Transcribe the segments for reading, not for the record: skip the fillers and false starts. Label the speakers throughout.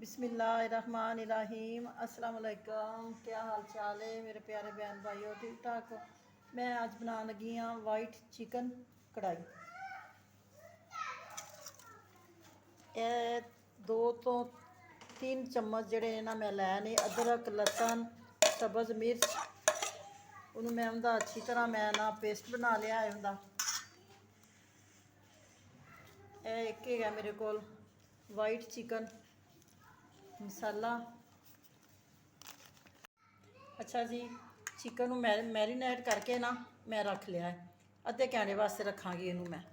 Speaker 1: बिस्मिल्लाहिर्रहमानिर्रहीम अस्सलाम वालेकुम। क्या हाल चाल है मेरे प्यारे बहन भाइयों, ठीक ठाक हो? मैं आज बनाने लगी हाँ वाइट चिकन कढ़ाई। ਇਹ 2 ਤੋਂ 3 ਚਮਚ ਜਿਹੜੇ ਨਾ ਮੈਂ ਲੈ ਨੇ ਅਦਰਕ ਲਸਣ ਸਬਜ਼ ਮਿਰਚ, ਉਹਨੂੰ ਮੈਂ ਉਹਦਾ ਅੱਛੀ ਤਰ੍ਹਾਂ ਮੈਂ ਨਾ ਪੇਸਟ ਬਣਾ ਲਿਆ ਹੈ ਉਹਦਾ। ਇਹ ਇੱਕ ਹੈਗਾ ਮੇਰੇ ਕੋਲ ਵਾਈਟ ਚਿਕਨ मसाला। अच्छा जी, चिकन मैरीनेट करके ना मैं रख लिया है, अद्धे घंटे वास्ते रखांगी इनू मैं।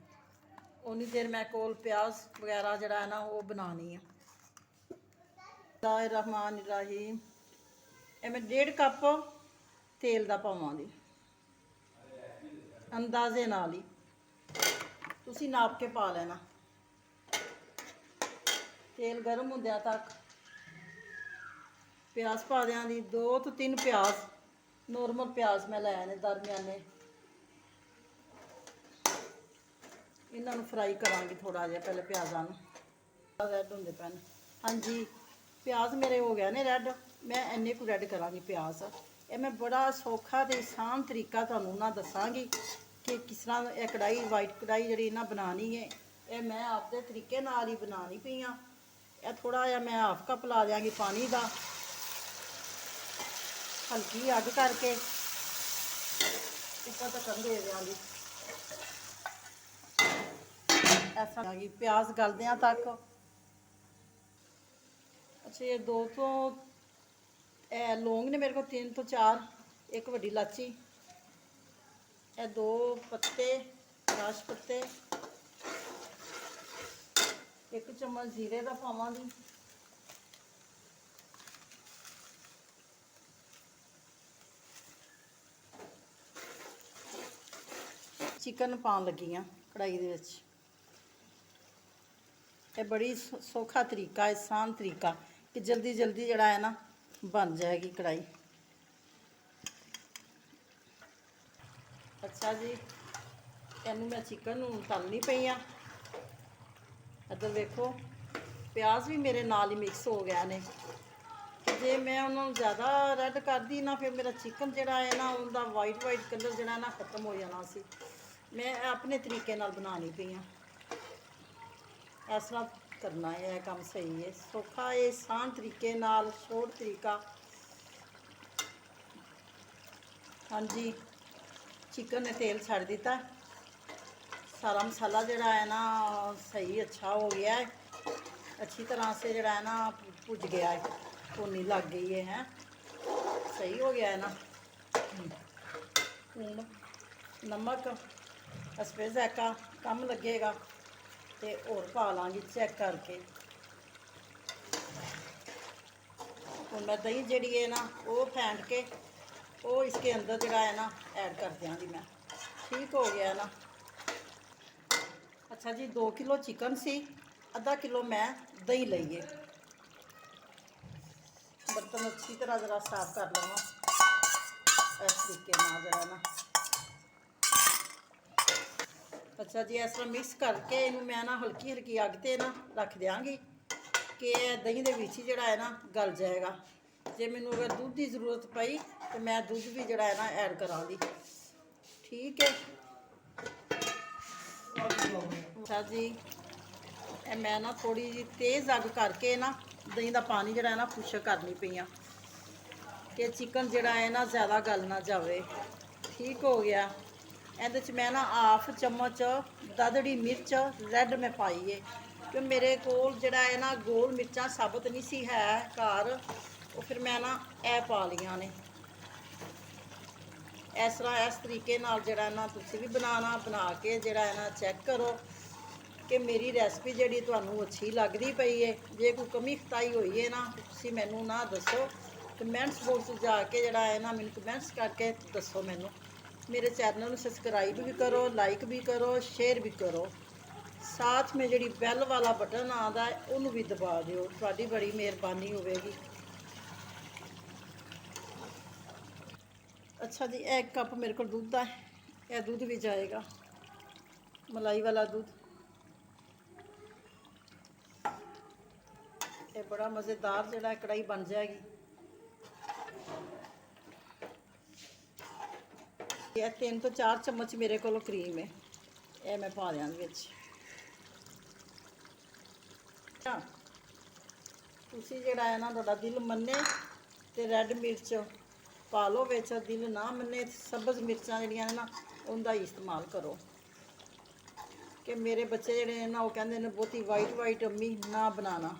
Speaker 1: उन्नी देर मैं कोल प्याज वगैरह जड़ा है ना वो बनानी है। बिस्मिल्लाहिर्रहमानिर्रहीम। ये मैं 1.5 कप तेल का पावांगी, अंदाजे नाल ही तुसी नाप के पा लेना। तेल गर्म होंदिया तक प्याज पा देंगी। 2 ਤੋਂ 3 प्याज नॉर्मल प्याज मैं लाए ने दरमियाने, इन्हों फ्राई करांगी थोड़ा जिहा पहले प्याज़ों नूं। रैड होंदे पे ने। हाँ जी, प्याज मेरे हो गए ने रैड। मैं इन्ने को रैड करांगी प्याज। ये मैं बड़ा सौखा तो आसान तरीका तुहानूं ना दसांगी कि किस तरह यह कढ़ाई वाइट कढ़ाई जिहड़ी ना बनानी है। ये मैं आपदे तरीके नाल ही बनानी पई हां। यह थोड़ा जिहा मैं हाफ कप ला देंगी पानी का, हल्की अग करके ऊपर तक दे देंगी। ऐसा प्याज गलदियां तक। अच्छा, ये 2 तो लौंग ने मेरे को 3 तो 4, एक वड्डी इलाची, ये 2 पत्ते राश पत्ते, 1 चम्मच जीरे का पावांगी। चिकन पान लगी हाँ कढ़ाई दे विच। ये बड़ी सौखा तरीका, आसान तरीका कि जल्दी जल्दी जड़ा है ना बन जाएगी कढ़ाई। अच्छा जी, इनू मैं चिकन तलनी पई हाँ। इधर देखो प्याज भी मेरे नाल ही मिक्स हो गया ने। जे मैं उन्होंने ज़्यादा रैड कर दी ना, फिर मेरा चिकन जड़ा है ना उनका वाइट वाइट कलर जड़ा ना खत्म हो जाना सी। मैं अपने तरीके नाल बनानी पई हाँ। इस तरह करना है, यह काम सही है, सौखा है, आसान तरीके नाल, शॉर्ट तरीका। हाँ जी, चिकन ने तेल छड़ दिता, सारा मसाला जड़ा है ना सही अच्छा हो गया है, अच्छी तरह से जड़ा है ना भुज गया है, भुनी लग गई है, सही हो गया है ना। नमक अस्पे जैका कम लगेगा तो और पा लाँगी चेक करके। हूँ मैं दही जी है ना वो फेंट के वो इसके अंदर जड़ा है ना ऐड कर देंगी मैं। ठीक हो गया ना। अच्छा जी, 2 किलो चिकन सी, आधा किलो मैं दही लीए। बर्तन अच्छी तरह जरा साफ कर लवा इस तरीके ना जरा ना। अच्छा जी, इस तरह मिक्स करके इनू मैं ना हल्की हल्की अग ते ना रख देंगी कि दही के विच ही जड़ा है ना गल जाएगा। जे मैनू अगर दूध की जरूरत पई तो मैं दूध भी जड़ा है ना ऐड करांगी। ठीक है। अच्छा जी, मैं ना थोड़ी जी तेज़ अग करके ना दही का पानी जड़ा है ना खुश्क करनी पई हाँ कि चिकन जड़ा है ना ज़्यादा गल ना जाए। ठीक हो गया। ਇਹਦੇ 'ਚ मैं ना हाफ चम्मच ददड़ी मिर्च रैड मैं पाई है कि मेरे कोल जड़ा है ना गोल मिर्चा साबुत नहीं सी है घर, वो फिर मैं ना ए पा लिया ने। इस तरह इस तरीके नाल जड़ा ना तुसी भी बनाना, बना के जड़ा है ना चेक करो कि मेरी रेसिपी जी तुहानू अच्छी लगती पई है। जे कोई कमी खताई हुई है ना तुसी मैनू ना दसो, कमेंट्स बॉक्स जाके जड़ा है ना मैनू कमेंट्स करके दसो मैनू। मेरे चैनल में सबसक्राइब भी करो, लाइक भी करो, शेयर भी करो, साथ में जी बैल वाला बटन आता है उन्होंने भी दबा दियो, थोड़ी बड़ी मेहरबानी होगी। अच्छा जी, 1 कप मेरे को दूध है, यह दूध भी जाएगा, मलाई वाला दूध। ਇਹ ਬੜਾ ਮਜ਼ੇਦਾਰ ਜਿਹੜਾ ਕੜਾਈ ਬਣ ਜਾਏਗੀ। ਇਹ 3 ਤੋਂ 4 ਚਮਚ ਮੇਰੇ ਕੋਲ ਕਰੀਮ ਹੈ, ਇਹ ਮੈਂ ਪਾ ਦਿਆਂਗੀ ਵਿੱਚ। ਤੁਸੀਂ ਜਿਹੜਾ ਹੈ ਨਾ ਤੁਹਾਡਾ ਦਿਲ ਮੰਨੇ ਤੇ ਰੈੱਡ ਮਿਰਚ ਪਾ ਲਓ ਵਿੱਚ, ਦਿਲ ਨਾ ਮੰਨੇ ਸਬਜ਼ ਮਿਰਚਾਂ ਜਿਹੜੀਆਂ ਨੇ ਨਾ ਉਹਦਾ ਹੀ ਇਸਤੇਮਾਲ ਕਰੋ। ਕਿ ਮੇਰੇ ਬੱਚੇ ਜਿਹੜੇ ਨੇ ਨਾ ਉਹ ਕਹਿੰਦੇ ਨੇ ਬਹੁਤੀ ਵਾਈਟ ਅੰਮੀ ਨਾ ਬਣਾਉਣਾ।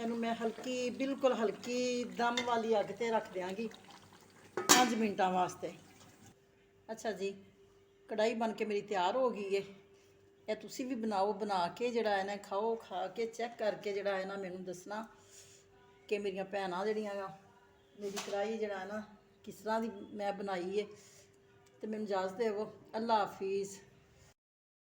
Speaker 1: ਇਹਨੂੰ ਮੈਂ ਹਲਕੀ, ਬਿਲਕੁਲ ਹਲਕੀ ਦਮ ਵਾਲੀ ਅੱਗ ਤੇ ਰੱਖ ਦਿਆਂਗੀ 5 ਮਿੰਟਾਂ ਵਾਸਤੇ। ਅੱਛਾ ਜੀ, ਕੜਾਈ ਬਣ ਕੇ ਮੇਰੀ ਤਿਆਰ ਹੋ ਗਈ ਹੈ। ਇਹ ਤੁਸੀਂ ਵੀ ਬਣਾਓ, ਬਣਾ ਕੇ ਜਿਹੜਾ ਹੈ ਨਾ ਖਾਓ, ਖਾ ਕੇ ਚੈੱਕ ਕਰਕੇ ਜਿਹੜਾ ਹੈ ਨਾ ਮੈਨੂੰ ਦੱਸਣਾ ਕਿ ਮੇਰੀਆਂ ਭੈਣਾਂ ਜਿਹੜੀਆਂ ਆ ਮੇਰੀ ਕੜਾਈ ਜਿਹੜਾ ਹੈ ਨਾ ਕਿਸ ਤਰ੍ਹਾਂ ਦੀ ਮੈਂ ਬਣਾਈ ਹੈ। ਤੇ ਮੈਨੂੰ ਇਜਾਜ਼ਤ ਦੇਵੋ। ਅੱਲਾ ਹਾਫਿਜ਼।